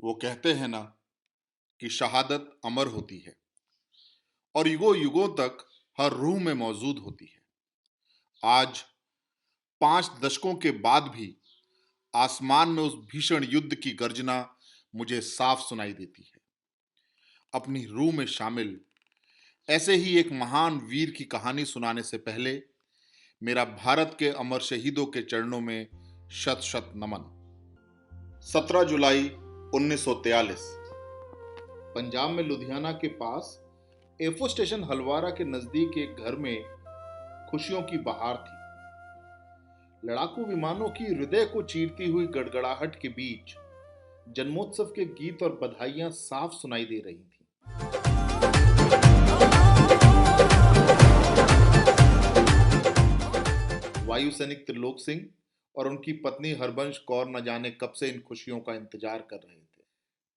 वो कहते हैं ना कि शहादत अमर होती है और युगों युगों तक हर रूह में मौजूद होती है। आज 5 दशकों के बाद भी आसमान में उस भीषण युद्ध की गर्जना मुझे साफ सुनाई देती है। अपनी रूह में शामिल ऐसे ही एक महान वीर की कहानी सुनाने से पहले मेरा भारत के अमर शहीदों के चरणों में शत शत नमन। 17 जुलाई 1943 पंजाब में लुधियाना के पास एफओ स्टेशन हलवारा के नजदीक एक घर में खुशियों की बहार थी। लड़ाकू विमानों की हृदय को चीरती हुई गड़गड़ाहट के बीच जन्मोत्सव के गीत और बधाइयां साफ सुनाई दे रही थी। वायु सैनिक त्रिलोक सिंह और उनकी पत्नी हरबंश कौर न जाने कब से इन खुशियों का इंतजार कर रहे थे।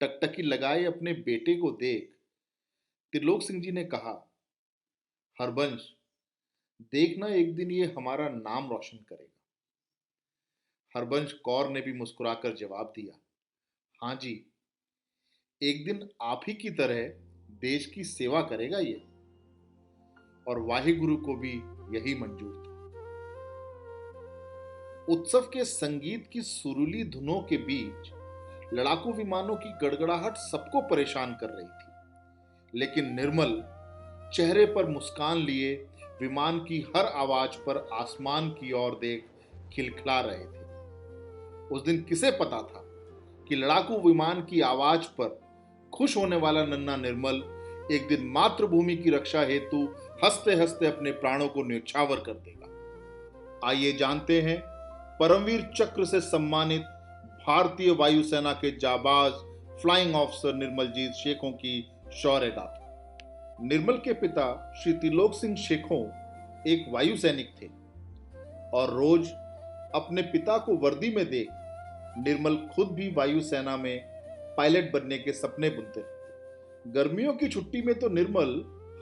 टकटकी लगाए अपने बेटे को देख त्रिलोक सिंह जी ने कहा, हरबंश, देखना एक दिन ये हमारा नाम रोशन करेगा। हरबंश कौर ने भी मुस्कुराकर जवाब दिया, हाँ जी, एक दिन आप ही की तरह देश की सेवा करेगा ये। और वाहिगुरु को भी यही मंजूर था। उत्सव के संगीत की सुरीली धुनों के बीच लड़ाकू विमानों की गड़गड़ाहट सबको परेशान कर रही थी, लेकिन निर्मल चेहरे पर मुस्कान लिए विमान की हर आवाज पर आसमान की ओर देख खिलखिला रहे थे। उस दिन किसे पता था कि लड़ाकू विमान की आवाज पर खुश होने वाला नन्हा निर्मल एक दिन मातृभूमि की रक्षा हेतु हंसते हंसते अपने प्राणों को न्यौछावर कर देगा। आइए जानते हैं परमवीर चक्र से सम्मानित भारतीय वायुसेना के जाबाज फ्लाइंग ऑफिसर निर्मलजीत शेखों की शौर्य गाथा। निर्मल के पिता श्री त्रिलोक सिंह शेखों एक वायु सैनिक थे और रोज अपने पिता को वर्दी में देख निर्मल खुद भी वायुसेना में पायलट बनने के सपने बुनते रहते। गर्मियों की छुट्टी में तो निर्मल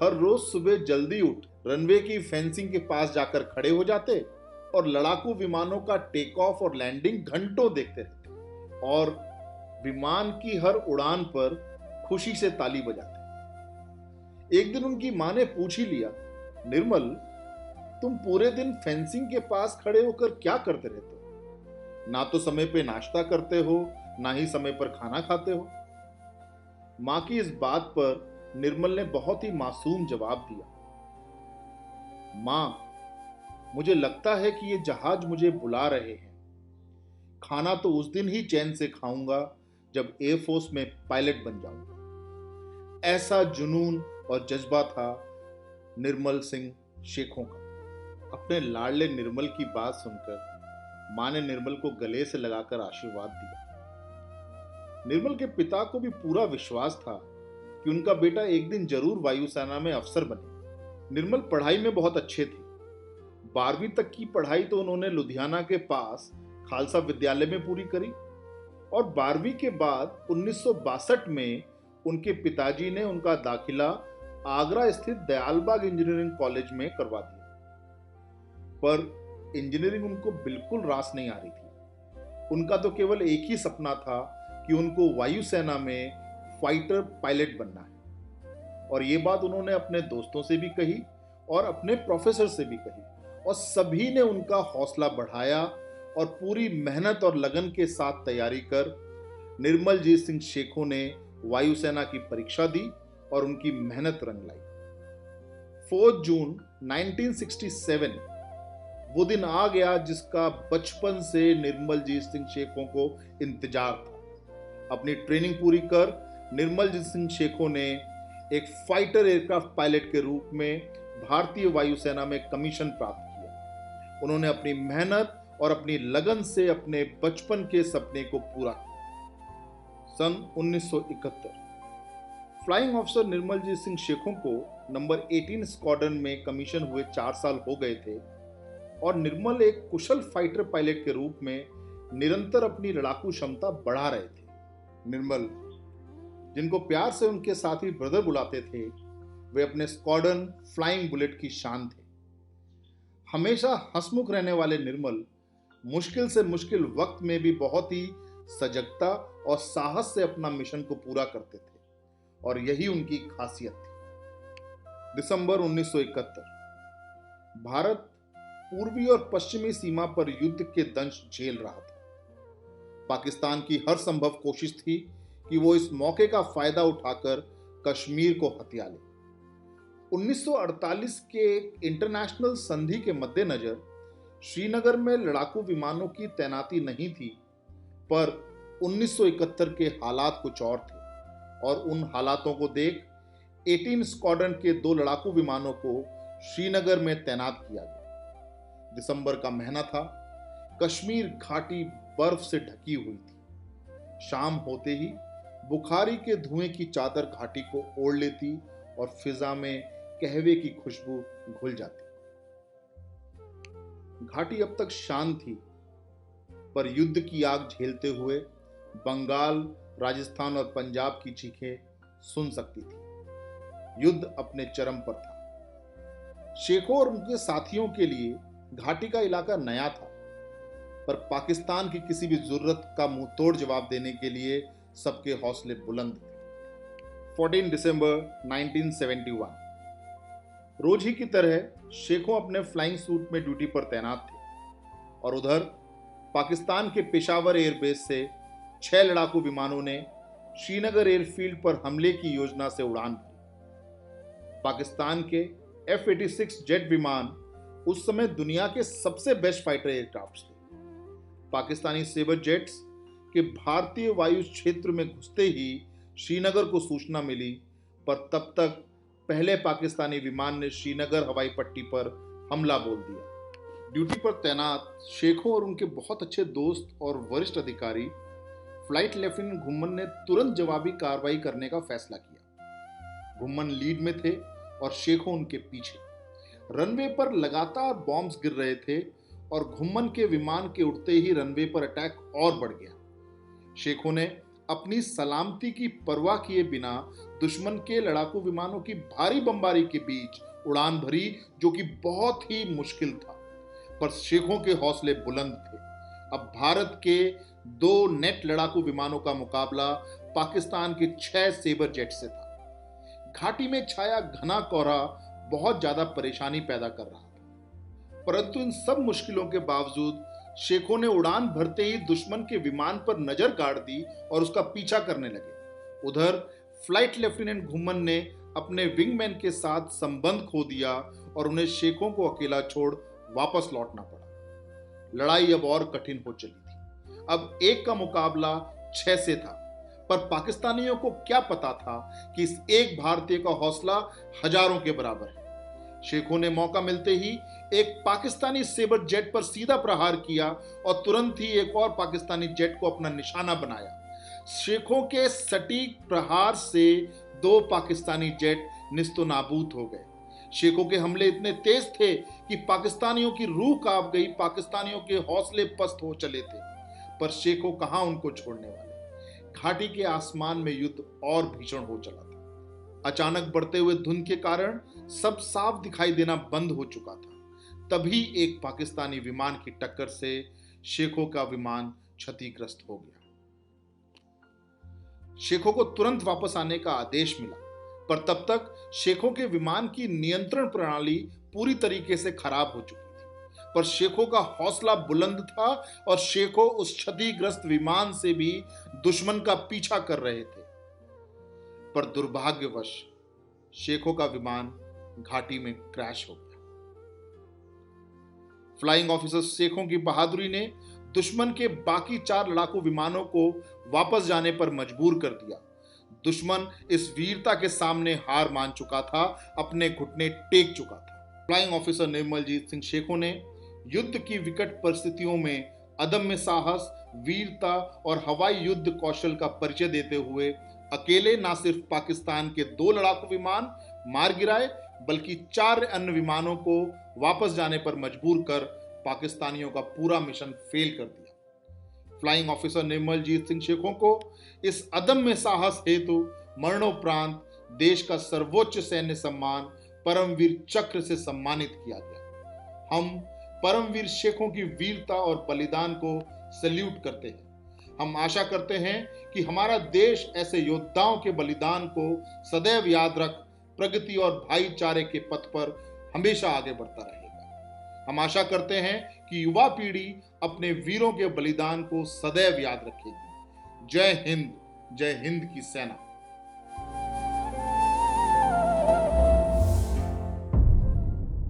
हर रोज सुबह जल्दी उठ रनवे की फेंसिंग के पास जाकर खड़े हो जाते और लड़ाकू विमानों का टेक ऑफ और लैंडिंग घंटों देखते रहते और विमान की हर उड़ान पर खुशी से ताली बजाते। एक दिन उनकी मां ने पूछ ही लिया, निर्मल, तुम पूरे दिन फेंसिंग के पास खड़े होकर क्या करते रहते हो? ना तो समय पे नाश्ता करते हो, ना ही समय पर खाना खाते हो। मां की इस बात पर निर्मल ने बहुत ही मासूम जवाब दिया, मां, मुझे लगता है कि ये जहाज मुझे बुला रहे हैं। खाना तो उस दिन ही चैन से खाऊंगा जब एयरफोर्स में पायलट बन जाऊंगा। ऐसा जुनून और जज्बा था निर्मल सिंह शेखों का। अपने लाडले निर्मल की बात सुनकर मां ने निर्मल को गले से लगाकर आशीर्वाद दिया। निर्मल के पिता को भी पूरा विश्वास था कि उनका बेटा एक दिन जरूर वायुसेना में अफसर बने। निर्मल पढ़ाई में बहुत अच्छे थे। 12वीं तक की पढ़ाई तो उन्होंने लुधियाना के पास खालसा विद्यालय में पूरी करी और 12वीं के बाद 1962 में उनके पिताजी ने उनका दाखिला आगरा स्थित दयालबाग इंजीनियरिंग कॉलेज में करवा दिया। पर इंजीनियरिंग उनको बिल्कुल रास नहीं आ रही थी। उनका तो केवल एक ही सपना था कि उनको वायुसेना में फाइटर पायलट बनना है। और ये बात उन्होंने अपने दोस्तों से भी कही और अपने प्रोफेसर से भी कही और सभी ने उनका हौसला बढ़ाया और पूरी मेहनत और लगन के साथ तैयारी कर निर्मलजीत सिंह शेखों ने वायुसेना की परीक्षा दी और उनकी मेहनत रंग लाई। 4 जून 1967 वो दिन आ गया जिसका बचपन से निर्मलजीत सिंह शेखों को इंतजार था। अपनी ट्रेनिंग पूरी कर निर्मलजीत सिंह शेखों ने एक फाइटर एयरक्राफ्ट पायलट के रूप में भारतीय वायुसेना में कमीशन प्राप्त किया। उन्होंने अपनी मेहनत और अपनी लगन से अपने बचपन के सपने को पूरा किया। सन 1971 फ्लाइंग ऑफिसर निर्मलजीत सिंह शेखों को नंबर 18 स्क्वाड्रन में कमीशन हुए 4 साल हो गए थे और निर्मल एक कुशल फाइटर पायलट के रूप में निरंतर अपनी लड़ाकू क्षमता बढ़ा रहे थे। निर्मल, जिनको प्यार से उनके साथी ब्रदर बुलाते थे, वे अपने स्क्वाड्रन फ्लाइंग बुलेट की शान थे। हमेशा हंसमुख रहने वाले निर्मल मुश्किल से मुश्किल वक्त में भी बहुत ही सजगता और साहस से अपना मिशन को पूरा करते थे और यही उनकी खासियत थी। दिसंबर 1971 भारत पूर्वी और पश्चिमी सीमा पर युद्ध के दंश झेल रहा था। पाकिस्तान की हर संभव कोशिश थी कि वो इस मौके का फायदा उठाकर कश्मीर को हथिया ले। 1948 के इंटरनेशनल संधि के मद्देनजर श्रीनगर में लड़ाकू विमानों की तैनाती नहीं थी, पर 1971 के हालात कुछ और थे और उन हालातों को देख 18 स्क्वाड्रन के 2 लड़ाकू विमानों को श्रीनगर में तैनात किया गया। दिसंबर का महीना था। कश्मीर घाटी बर्फ से ढकी हुई थी। शाम होते ही बुखारी के धुएं की चादर घाटी को ओढ़ लेती और फिजा में कहवे की खुशबू घुल जाती। घाटी अब तक शांत थी, पर युद्ध की आग झेलते हुए बंगाल, राजस्थान और पंजाब की चीखें सुन सकती थी। युद्ध अपने चरम पर था। शेखों और उनके साथियों के लिए घाटी का इलाका नया था, पर पाकिस्तान की किसी भी जरूरत का मुंह तोड़ जवाब देने के लिए सबके हौसले बुलंद थे। 14 दिसंबर 1971 रोज ही की तरह शेखों अपने फ्लाइंग सूट में ड्यूटी पर तैनात थे और उधर पाकिस्तान के पेशावर एयरबेस से 6 लड़ाकू विमानों ने श्रीनगर एयरफील्ड पर हमले की योजना से उड़ान भरी। पाकिस्तान के F-86 जेट विमान उस समय दुनिया के सबसे बेस्ट फाइटर एयरक्राफ्ट थे। पाकिस्तानी सेबर जेट्स के भारतीय वायु क्षेत्र में घुसते ही श्रीनगर को सूचना मिली, पर तब तक पहले पाकिस्तानी विमान ने श्रीनगर हवाई पट्टी पर हमला बोल दिया। ड्यूटी पर तैनात शेखों और उनके बहुत अच्छे दोस्त और वरिष्ठ अधिकारी फ्लाइट लेफ्टिनेंट घुम्मन ने तुरंत जवाबी कार्रवाई करने का फैसला किया। घुम्मन लीड में थे और शेखों उनके पीछे। रनवे पर लगातार बॉम्ब्स गिर रहे थे और घुम्मन के विमान के उड़ते ही रनवे पर अटैक और बढ़ गया। शेखों ने अपनी सलामती की परवाह किए बिना दुश्मन के लड़ाकू विमानों की भारी बमबारी के बीच उड़ान भरी, जो कि बहुत ही मुश्किल था, पर शेखों के हौसले बुलंद थे। अब भारत के 2 नेट लड़ाकू विमानों का मुकाबला पाकिस्तान के 6 सेबर जेट से था। घाटी में छाया घना कोहरा बहुत ज्यादा परेशानी पैदा कर रहा था, परंतु इन सब मुश्किलों के बावजूद शेखों ने उड़ान भरते ही दुश्मन के विमान पर नजर गाड़ दी और उसका पीछा करने लगे। उधर फ्लाइट लेफ्टिनेंट घुम्मन ने अपने विंगमैन के साथ संबंध खो दिया और उन्हें शेखों को अकेला छोड़ वापस लौटना पड़ा। लड़ाई अब और कठिन हो चली थी। अब 1 का मुकाबला 6 से था, पर पाकिस्तानियों को क्या पता था कि इस एक भारतीय का हौसला हजारों के बराबर है। शेखों ने मौका मिलते ही एक पाकिस्तानी सेबर जेट पर सीधा प्रहार किया और तुरंत ही एक और पाकिस्तानी जेट को अपना निशाना बनाया। शेखों के सटीक प्रहार से 2 पाकिस्तानी जेट निस्तो नाबूद हो गए। शेखों के हमले इतने तेज थे कि पाकिस्तानियों की रूह कांप गई, पाकिस्तानियों के हौसले पस्त हो चले थे, पर शेखों कहां उनको छोड़ने वाले। घाटी के आसमान में युद्ध और भीषण हो चला था। अचानक बढ़ते हुए धुंध के कारण सब साफ दिखाई देना बंद हो चुका था। तभी एक पाकिस्तानी विमान की टक्कर से शेखों का विमान क्षतिग्रस्त हो गया। शेखों को तुरंत वापस आने का आदेश मिला, पर तब तक शेखों के विमान की नियंत्रण प्रणाली पूरी तरीके से खराब हो चुकी थी। पर शेखों का हौसला बुलंद था और शेखों उस क्षतिग्रस्त विमान से भी दुश्मन का पीछा कर रहे थे। पर दुर्भाग्यवश शेखों का विमान घाटी में क्रैश हो गया। फ्लाइंग ऑफिसर शेखों की बहादुरी ने दुश्मन के बाकी 4 लड़ाकू विमानों को वापस जाने पर मजबूर कर दिया। दुश्मन इस वीरता के सामने हार मान चुका था, अपने घुटने टेक चुका था। फ्लाइंग ऑफिसर निर्मलजीत सिंह शेखों ने युद्ध की विकट परिस्थितियों में अदम्य साहस, वीरता और हवाई युद्ध कौशल का परिचय देते हुए अकेले न सिर्फ पाकिस्तान के 2 लड़ाकू विमान मार गिराए, बल्कि 4 अन्य विमानों को वापस जाने पर मजबूर कर पाकिस्तानियों का पूरा मिशन फेल कर दिया। फ्लाइंग ऑफिसर निर्मलजीत सिंह शेखों को इस अदम्य साहस हेतु मरणोपरांत देश का सर्वोच्च सैन्य सम्मान परमवीर चक्र से सम्मानित किया गया। हम परमवीर शेखों की वीरता और बलिदान को सैल्यूट करते हैं। हम आशा करते हैं कि हमारा देश ऐसे योद्धाओं के बलिदान को सदैव याद रख प्रगति और भाईचारे के पथ पर हमेशा आगे बढ़ता रहेगा। हम आशा करते हैं कि युवा पीढ़ी अपने वीरों के बलिदान को सदैव याद रखेगी। जय हिंद की सेना।